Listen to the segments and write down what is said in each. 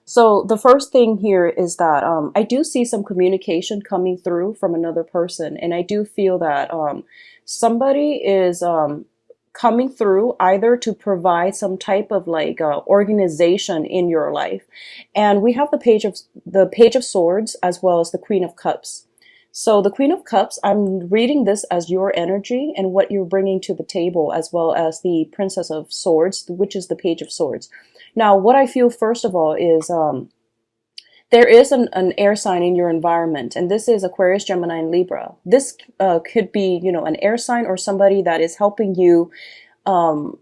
So the first thing here is that I do see some communication coming through from another person, and I do feel that somebody is coming through either to provide some type of like organization in your life. And we have the Page of Swords as well as the Queen of Cups. So the Queen of Cups, I'm reading this as your energy and what you're bringing to the table, as well as the Princess of Swords, which is the Page of Swords. Now, what I feel first of all is there is an air sign in your environment, and this is Aquarius, Gemini, and Libra. This could be, an air sign or somebody that is helping you,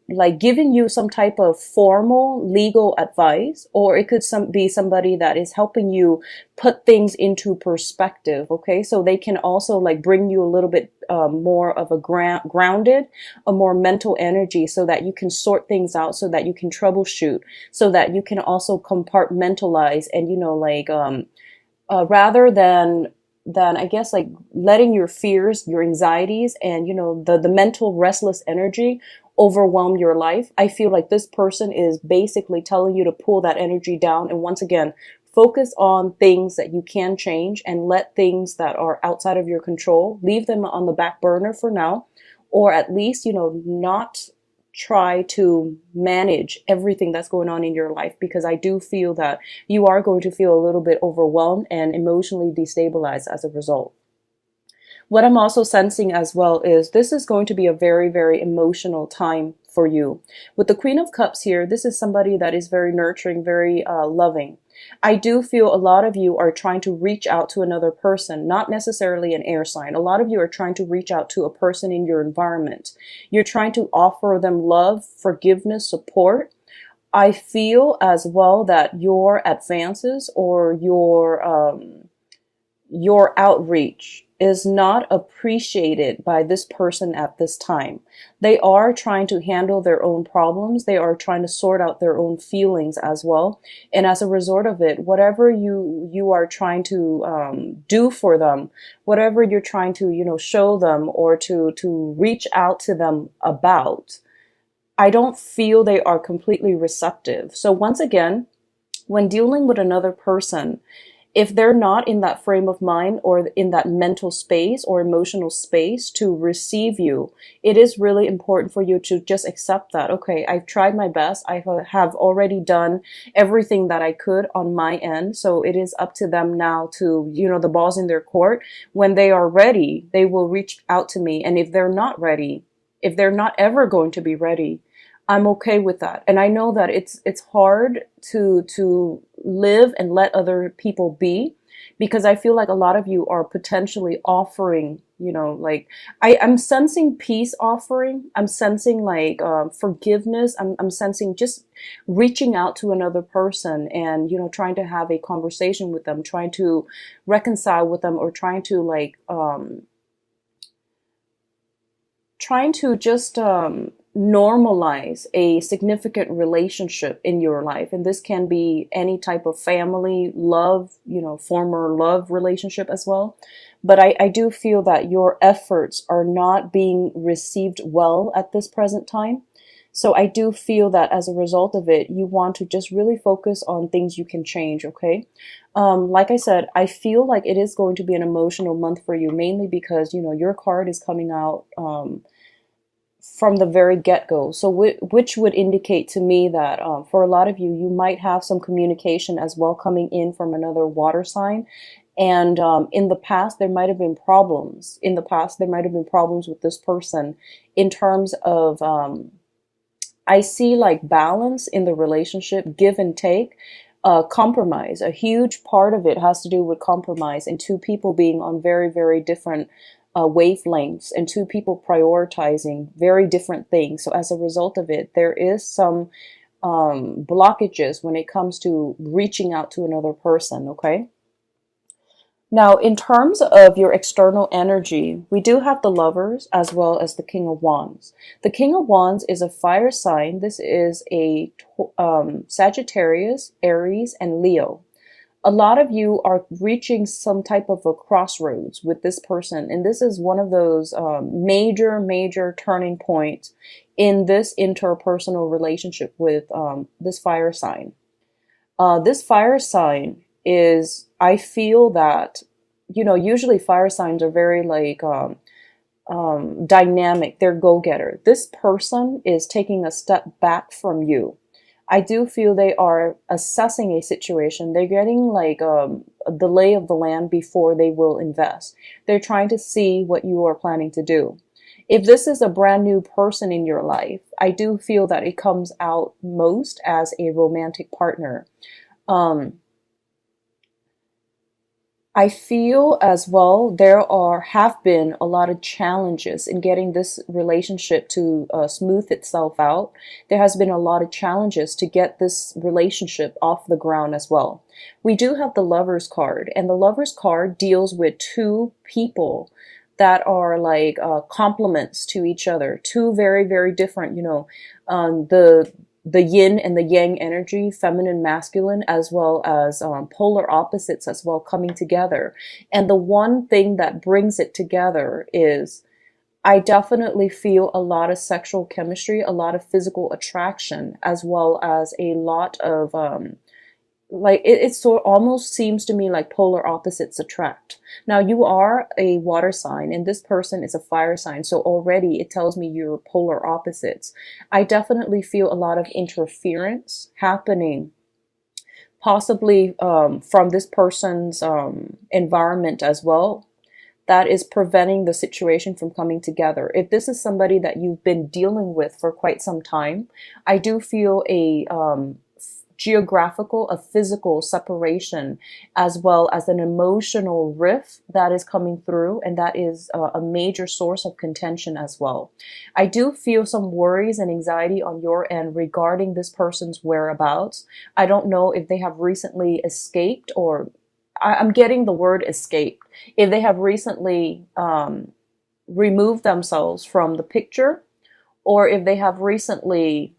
like giving you some type of formal legal advice, or it could be somebody that is helping you put things into perspective. Okay, so they can also like bring you a little bit more of a grounded, a more mental energy, so that you can sort things out, so that you can troubleshoot, so that you can also compartmentalize, and rather than I guess like letting your fears, your anxieties, and the mental restless energy overwhelm your life. I feel like this person is basically telling you to pull that energy down, and once again focus on things that you can change, and let things that are outside of your control, leave them on the back burner for now, or at least not try to manage everything that's going on in your life, because I do feel that you are going to feel a little bit overwhelmed and emotionally destabilized as a result. What I'm also sensing as well is this is going to be a very, very emotional time for you. With the Queen of Cups here, this is somebody that is very nurturing, very loving. I do feel a lot of you are trying to reach out to another person, not necessarily an air sign. A lot of you are trying to reach out to a person in your environment. You're trying to offer them love, forgiveness, support. I feel as well that your advances or your outreach is not appreciated by this person at this time. They are trying to handle their own problems. They are trying to sort out their own feelings as well. And as a result of it, whatever you are trying to do for them, whatever you're trying to show them or to reach out to them about, I don't feel they are completely receptive. So once again, when dealing with another person, if they're not in that frame of mind or in that mental space or emotional space to receive you, it is really important for you to just accept that, okay, I've tried my best. I have already done everything that I could on my end. So it is up to them now to, the ball's in their court. When they are ready, they will reach out to me. And if they're not ready, if they're not ever going to be ready, I'm okay with that. And I know that it's hard to live and let other people be, because I feel like a lot of you are potentially offering, like I'm sensing peace offering. I'm sensing like forgiveness. I'm sensing just reaching out to another person and, trying to have a conversation with them, trying to reconcile with them, or trying to like trying to just normalize a significant relationship in your life. And this can be any type of family, love, former love relationship as well. But I do feel that your efforts are not being received well at this present time. So I do feel that as a result of it, you want to just really focus on things you can change, okay? Like I said, I feel like it is going to be an emotional month for you, mainly because, your card is coming out from the very get-go. So which would indicate to me that for a lot of you, you might have some communication as well coming in from another water sign. And in the past, there might have been problems. In the past, there might have been problems with this person in terms of, I see like balance in the relationship, give and take. Compromise. A huge part of it has to do with compromise and two people being on very, very different wavelengths, and two people prioritizing very different things. So as a result of it, there is some blockages when it comes to reaching out to another person, okay? Now, in terms of your external energy, we do have the Lovers as well as the King of Wands. The King of Wands is a fire sign. This is a Sagittarius, Aries, and Leo. A lot of you are reaching some type of a crossroads with this person. And this is one of those major, major turning points in this interpersonal relationship with this fire sign. This fire sign is, I feel that, usually fire signs are very like dynamic, they're go-getter. This person is taking a step back from you. I do feel they are assessing a situation. They're getting like the lay of the land before they will invest. They're trying to see what you are planning to do. If this is a brand new person in your life, I do feel that it comes out most as a romantic partner. Um, I feel as well there have been a lot of challenges in getting this relationship to smooth itself out. There has been a lot of challenges to get this relationship off the ground as well. We do have the Lovers card, and the Lovers card deals with two people that are like complements to each other, two very, very different, the yin and the yang energy, feminine, masculine, as well as polar opposites as well coming together. And the one thing that brings it together is I definitely feel a lot of sexual chemistry, a lot of physical attraction, as well as a lot of like it sort almost seems to me like polar opposites attract. Now you are a water sign and this person is a fire sign, so already it tells me you're polar opposites. I definitely feel a lot of interference happening, possibly from this person's environment as well, that is preventing the situation from coming together. If this is somebody that you've been dealing with for quite some time, I do feel a geographical, a physical separation, as well as an emotional rift that is coming through, and that is a major source of contention as well. I do feel some worries and anxiety on your end regarding this person's whereabouts. I don't know if they have recently escaped, or I'm getting the word escaped. If they have recently removed themselves from the picture, or if they have recently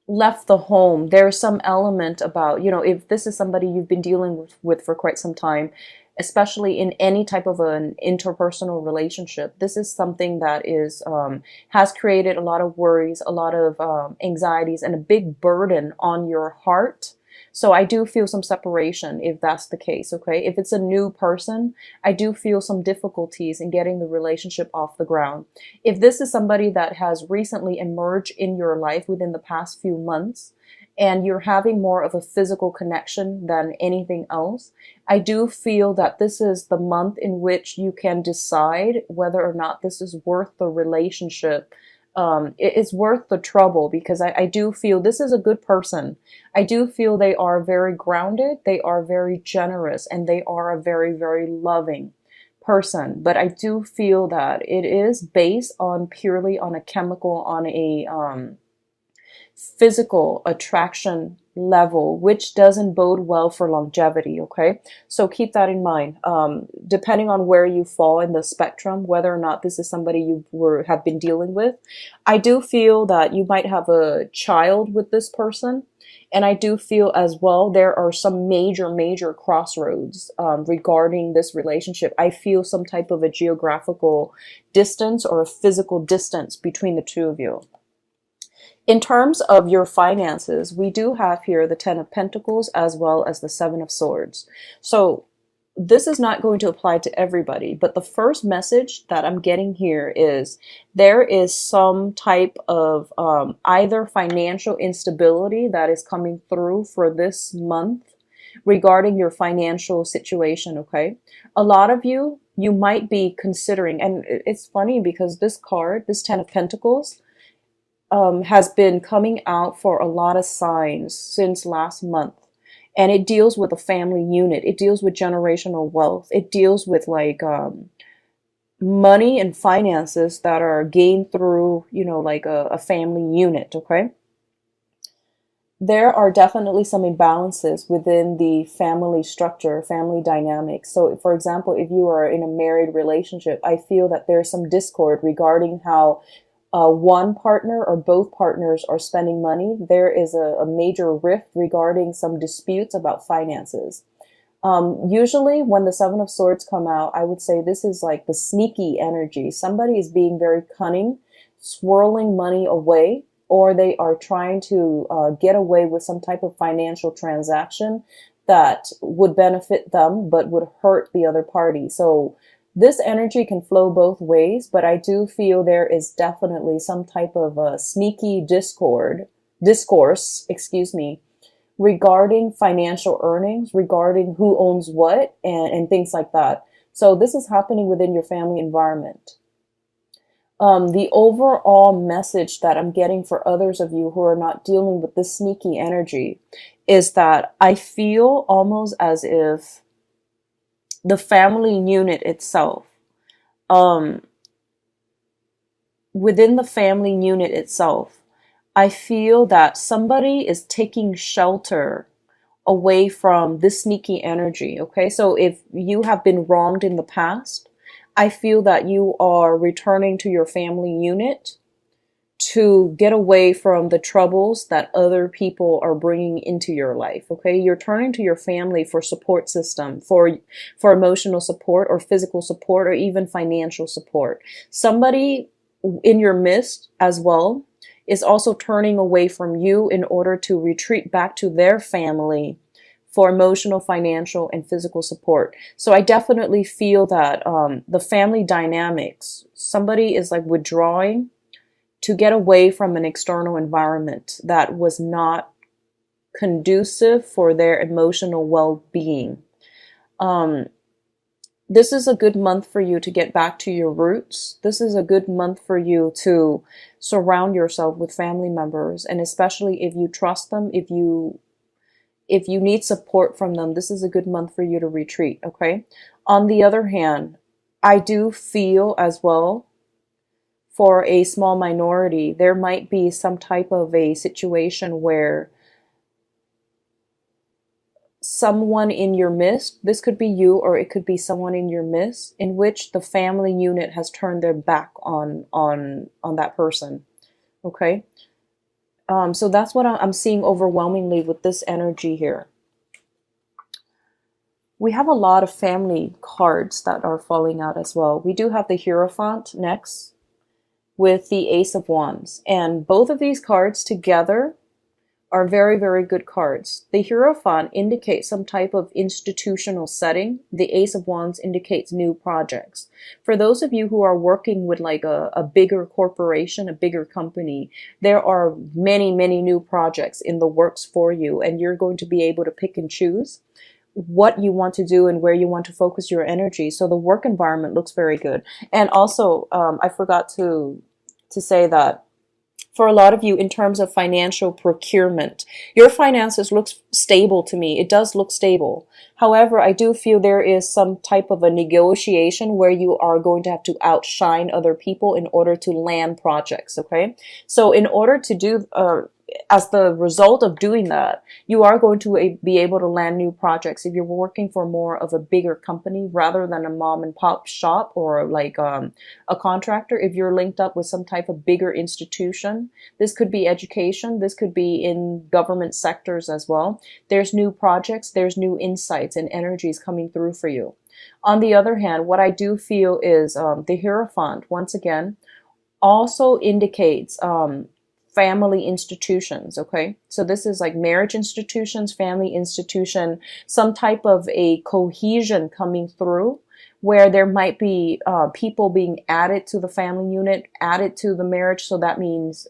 left the home. There's some element about, if this is somebody you've been dealing with for quite some time, especially in any type of an interpersonal relationship, this is something that is has created a lot of worries, a lot of anxieties, and a big burden on your heart. So I do feel some separation if that's the case, okay? If it's a new person, I do feel some difficulties in getting the relationship off the ground. If this is somebody that has recently emerged in your life within the past few months, and you're having more of a physical connection than anything else, I do feel that this is the month in which you can decide whether or not this is worth the relationship. It's worth the trouble, because I do feel this is a good person. I do feel they are very grounded, they are very generous, and they are a very, very loving person. But I do feel that it is based on purely on a chemical, on a physical attraction level, which doesn't bode well for longevity. Okay, so keep that in mind. Depending on where you fall in the spectrum, whether or not this is somebody have been dealing with, I do feel that you might have a child with this person. And I do feel as well there are some major crossroads regarding this relationship. I feel some type of a geographical distance or a physical distance between the two of you. In terms of your finances, we do have here the Ten of Pentacles as well as the Seven of Swords. So this is not going to apply to everybody, but the first message that I'm getting here is there is some type of either financial instability that is coming through for this month regarding your financial situation, okay? A lot of you might be considering, and it's funny because this card, this Ten of Pentacles, has been coming out for a lot of signs since last month. And it deals with a family unit. It deals with generational wealth. It deals with like money and finances that are gained through, like a family unit, okay? There are definitely some imbalances within the family structure, family dynamics. So, for example, if you are in a married relationship, I feel that there's some discord regarding how one partner or both partners are spending money. There is a major rift regarding some disputes about finances. Usually when the Seven of Swords come out, I would say this is like the sneaky energy. Somebody is being very cunning, swirling money away, or they are trying to get away with some type of financial transaction that would benefit them but would hurt the other party. So this energy can flow both ways, but I do feel there is definitely some type of a sneaky discourse, excuse me, regarding financial earnings, regarding who owns what, and things like that. So this is happening within your family environment. The overall message that I'm getting for others of you who are not dealing with this sneaky energy is that I feel almost as if the family unit itself, um, within the family unit itself, I feel that somebody is taking shelter away from this sneaky energy. Okay, so if you have been wronged in the past, I feel that you are returning to your family unit to get away from the troubles that other people are bringing into your life. Okay, you're turning to your family for support system, for emotional support or physical support or even financial support. Somebody in your midst as well is also turning away from you in order to retreat back to their family for emotional, financial, and physical support. So I definitely feel that the family dynamics, somebody is like withdrawing to get away from an external environment that was not conducive for their emotional well-being. Um, this is a good month for you to get back to your roots. This is a good month for you to surround yourself with family members, and especially if you trust them, if you need support from them, this is a good month for you to retreat, okay? On the other hand, I do feel as well, for a small minority, there might be some type of a situation where someone in your midst, this could be you or it could be someone in your midst, in which the family unit has turned their back on that person. Okay? So that's what I'm seeing overwhelmingly with this energy here. We have a lot of family cards that are falling out as well. We do have the Hierophant next with the Ace of Wands. And both of these cards together are very, very good cards. The Hierophant indicates some type of institutional setting. The Ace of Wands indicates new projects. For those of you who are working with like a bigger corporation, a bigger company, there are many, many new projects in the works for you, and you're going to be able to pick and choose what you want to do and where you want to focus your energy. So the work environment looks very good. And also, I forgot to say that for a lot of you in terms of financial procurement, your finances looks stable to me. It does look stable. However, I do feel there is some type of a negotiation where you are going to have to outshine other people in order to land projects. Okay. So in order to do, as the result of doing that, you are going to be able to land new projects if you're working for more of a bigger company rather than a mom and pop shop or like a contractor. If you're linked up with some type of bigger institution, this could be education, this could be in government sectors as well. There's new projects, there's new insights and energies coming through for you. On the other hand, what I do feel is the Hierophant, once again, also indicates family institutions. Okay, so this is like marriage institutions, family institution, some type of a cohesion coming through where there might be people being added to the family unit, added to the marriage. So that means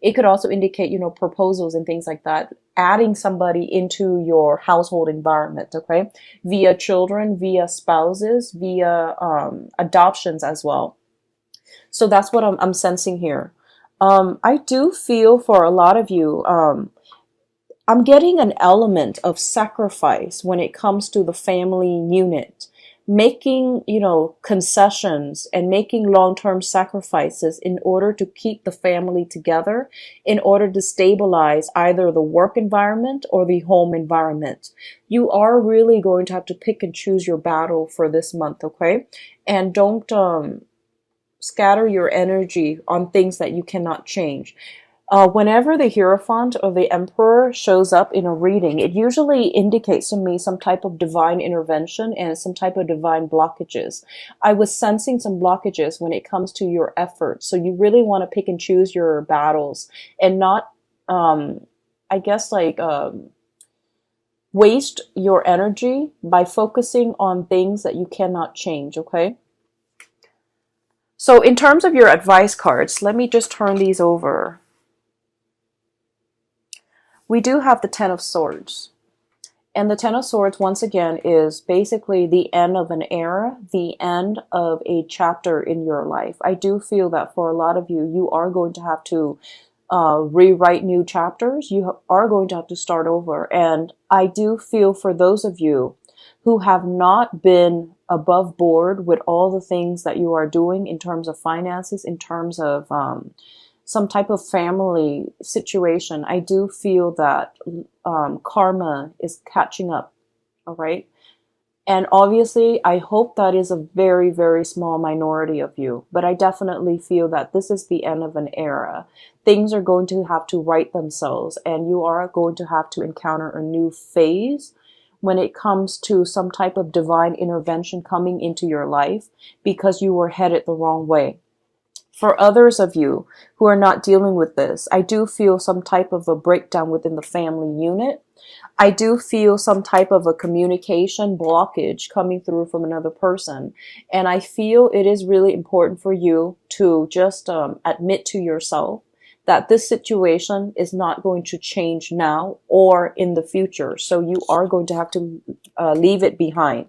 it could also indicate, you know, proposals and things like that, adding somebody into your household environment, okay, via children, via spouses, via adoptions as well. So that's what I'm sensing here. I do feel for a lot of you, I'm getting an element of sacrifice when it comes to the family unit, making, you know, concessions and making long-term sacrifices in order to keep the family together, in order to stabilize either the work environment or the home environment. You are really going to have to pick and choose your battle for this month, okay? And don't scatter your energy on things that you cannot change. Whenever the Hierophant or the Emperor shows up in a reading, it usually indicates to me some type of divine intervention and some type of divine blockages. I was sensing some blockages when it comes to your efforts. So you really want to pick and choose your battles and not, I guess, waste your energy by focusing on things that you cannot change, okay? So in terms of your advice cards, let me just turn these over. We do have the Ten of Swords. And the Ten of Swords, once again, is basically the end of an era, the end of a chapter in your life. I do feel that for a lot of you, you are going to have to rewrite new chapters. You are going to have to start over. And I do feel for those of you who have not been above board with all the things that you are doing in terms of finances, in terms of some type of family situation, I do feel that karma is catching up, all right? And obviously, I hope that is a very, very small minority of you, but I definitely feel that this is the end of an era. Things are going to have to right themselves, and you are going to have to encounter a new phase when it comes to some type of divine intervention coming into your life because you were headed the wrong way. For others of you who are not dealing with this, I do feel some type of a breakdown within the family unit. I do feel some type of a communication blockage coming through from another person. And I feel it is really important for you to just admit to yourself that this situation is not going to change now or in the future. So you are going to have to leave it behind.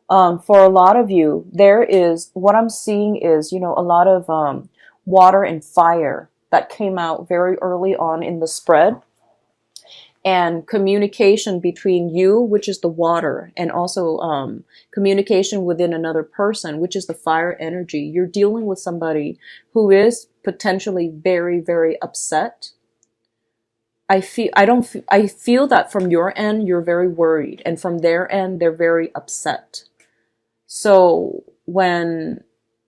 For a lot of you, there is, what I'm seeing is, a lot of water and fire that came out very early on in the spread, and communication between you, which is the water, and also communication within another person, which is the fire energy. You're dealing with somebody who is potentially very, very upset. I feel that from your end, you're very worried, and from their end, they're very upset. So when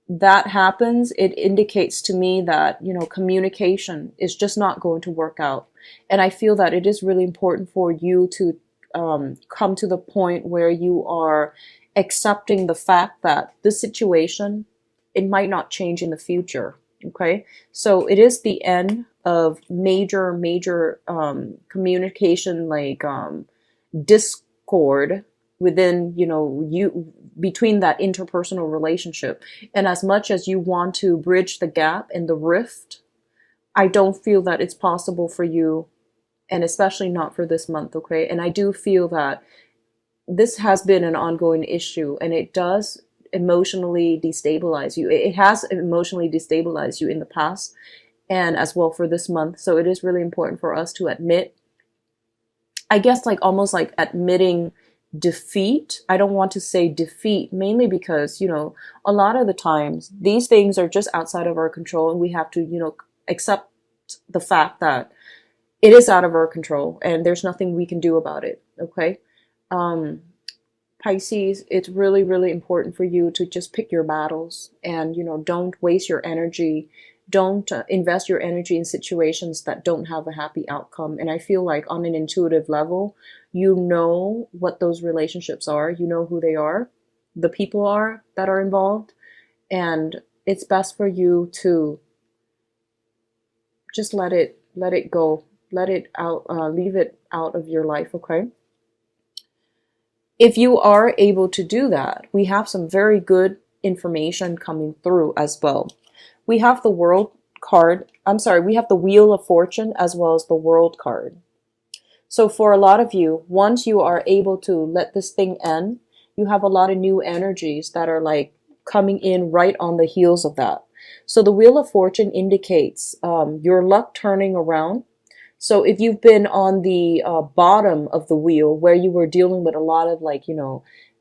that happens, it indicates to me that, communication is just not going to work out. And I feel that it is really important for you to come to the point where you are accepting the fact that this situation, it might not change in the future. Okay. So it is the end of major communication, discord within, you, between that interpersonal relationship. And as much as you want to bridge the gap and the rift, I don't feel that it's possible for you, and especially not for this month, okay? And I do feel that this has been an ongoing issue, and it does emotionally destabilize you. It has emotionally destabilized you in the past, and as well for this month. So it is really important for us to admit, I guess, almost like admitting defeat. I don't want to say defeat, mainly because, a lot of the times these things are just outside of our control, and we have to, accept the fact that it is out of our control and there's nothing we can do about it. Okay. Pisces, it's really, really important for you to just pick your battles and, don't waste your energy. Don't invest your energy in situations that don't have a happy outcome. And I feel like on an intuitive level, you know what those relationships are. You know who they are, the people are that are involved. And it's best for you to just let it go, let it out, leave it out of your life. Okay. If you are able to do that, we have some very good information coming through as well. We have the World card. We have the Wheel of Fortune as well as the World card. So for a lot of you, once you are able to let this thing end, you have a lot of new energies that are coming in right on the heels of that. So the Wheel of Fortune indicates your luck turning around. So if you've been on the bottom of the wheel where you were dealing with a lot of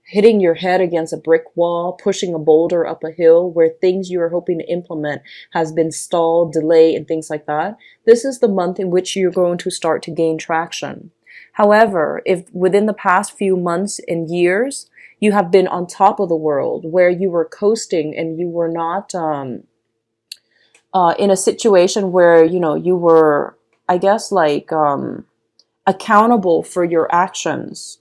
hitting your head against a brick wall, pushing a boulder up a hill, where things you were hoping to implement has been stalled, delayed, and things like that, this is the month in which you're going to start to gain traction. However, if within the past few months and years, you have been on top of the world where you were coasting and you were not in a situation where, you know, you were, I guess, like, accountable for your actions,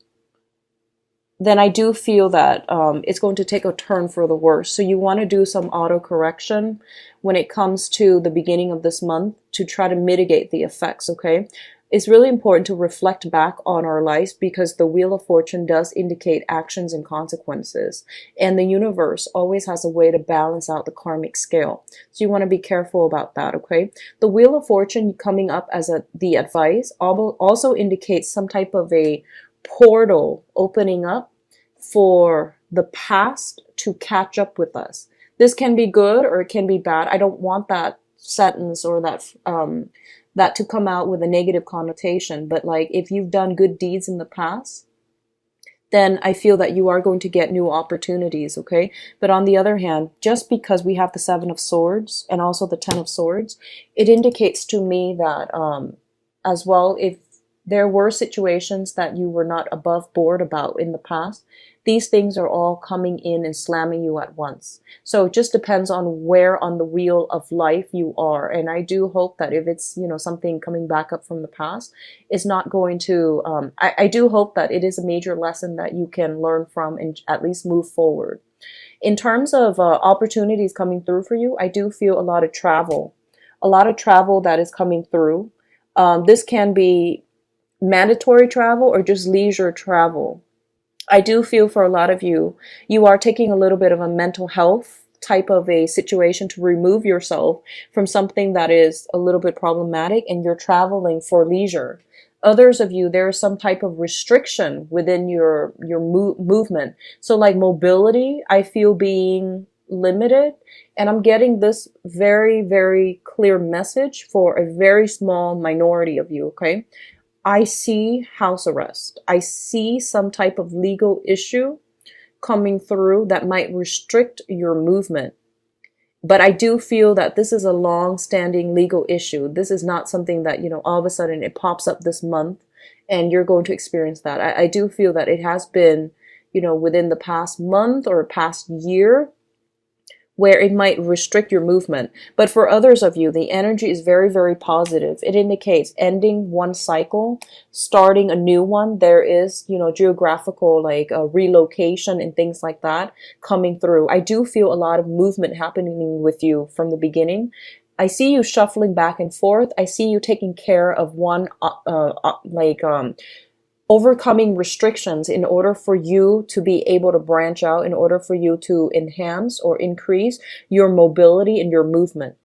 then I do feel that it's going to take a turn for the worse. So you want to do some auto correction when it comes to the beginning of this month to try to mitigate the effects, okay? It's really important to reflect back on our lives because the Wheel of Fortune does indicate actions and consequences. And the universe always has a way to balance out the karmic scale. So you want to be careful about that, okay? The Wheel of Fortune coming up as the advice also indicates some type of a portal opening up for the past to catch up with us. This can be good or it can be bad. I don't want that sentence or that to come out with a negative connotation. But like, if you've done good deeds in the past, then I feel that you are going to get new opportunities, okay? But on the other hand, just because we have the Seven of Swords and also the Ten of Swords, it indicates to me that as well, if there were situations that you were not above board about in the past, these things are all coming in and slamming you at once. So it just depends on where on the wheel of life you are. And I do hope that if it's, you know, something coming back up from the past, it's not going to, I do hope that it is a major lesson that you can learn from and at least move forward. In terms of opportunities coming through for you, I do feel a lot of travel that is coming through. This can be mandatory travel or just leisure travel. I do feel for a lot of you, you are taking a little bit of a mental health type of a situation to remove yourself from something that is a little bit problematic and you're traveling for leisure. Others of you, there is some type of restriction within your movement. So like mobility, I feel being limited. And I'm getting this very, very clear message for a very small minority of you, okay? I see house arrest. I see some type of legal issue coming through that might restrict your movement. But I do feel that this is a long-standing legal issue. This is not something that, you know, all of a sudden it pops up this month and you're going to experience that. I do feel that it has been, you know, within the past month or past year, where it might restrict your movement. But for others of you, the energy is very, very positive. It indicates ending one cycle, starting a new one. There is, you know, geographical like relocation and things like that coming through. I do feel a lot of movement happening with you from the beginning. I see you shuffling back and forth. I see you taking care of one overcoming restrictions in order for you to be able to branch out, in order for you to enhance or increase your mobility and your movement.